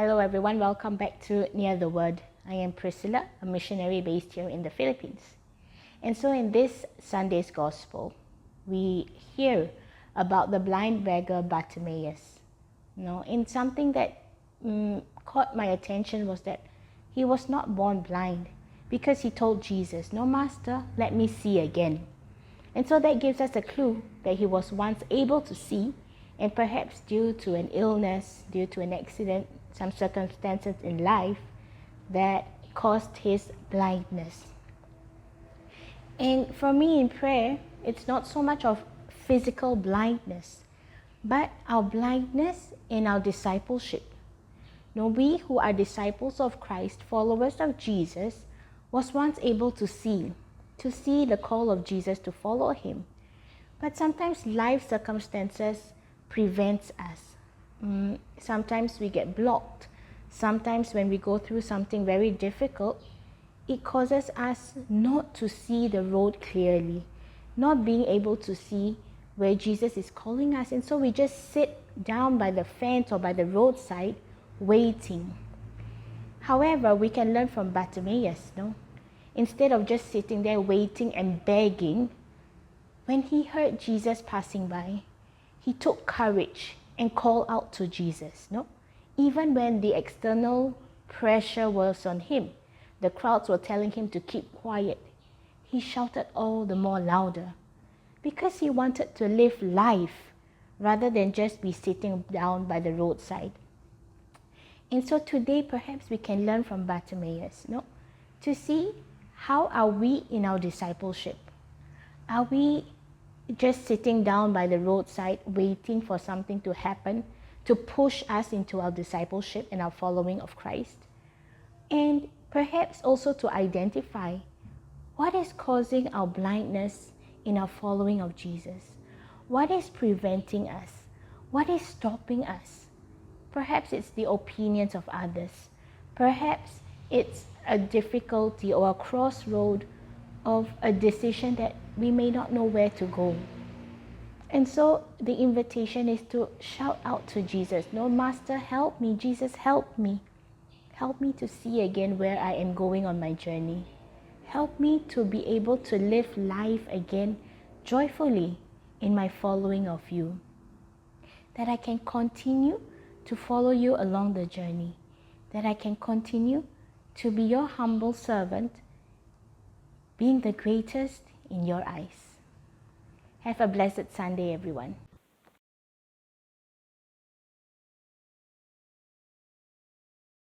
Hello everyone, welcome back to Near the Word. I am Priscilla, a missionary based here in the Philippines. And so in this Sunday's Gospel, we hear about the blind beggar Bartimaeus. And something that caught my attention was that he was not born blind, because he told Jesus, "No, Master, let me see again." And so that gives us a clue that he was once able to see, and perhaps due to an illness, due to an accident, some circumstances in life that caused his blindness. And for me in prayer, it's not so much of physical blindness, but our blindness in our discipleship. We who are disciples of Christ, followers of Jesus, was once able to see the call of Jesus to follow him. But sometimes life circumstances prevents us. Sometimes we get blocked. Sometimes when we go through something very difficult, it causes us not to see the road clearly, not being able to see where Jesus is calling us. And so we just sit down by the fence or by the roadside waiting. However, we can learn from Bartimaeus, Instead of just sitting there waiting and begging, when he heard Jesus passing by, he took courage and called out to Jesus, Even when the external pressure was on him, the crowds were telling him to keep quiet, he shouted all the more louder, because he wanted to live life rather than just be sitting down by the roadside. And so today perhaps we can learn from Bartimaeus, to see how are we in our discipleship. Are we just sitting down by the roadside waiting for something to happen to push us into our discipleship and our following of Christ? And perhaps also to identify what is causing our blindness in our following of Jesus. What is preventing us? What is stopping us? Perhaps it's the opinions of others. Perhaps it's a difficulty or a crossroad of a decision that we may not know where to go. And so the invitation is to shout out to Jesus, "No, Master, help me. Jesus, help me. Help me to see again where I am going on my journey. Help me to be able to live life again joyfully in my following of you. That I can continue to follow you along the journey. That I can continue to be your humble servant, being the greatest in your eyes." Have a blessed Sunday, everyone.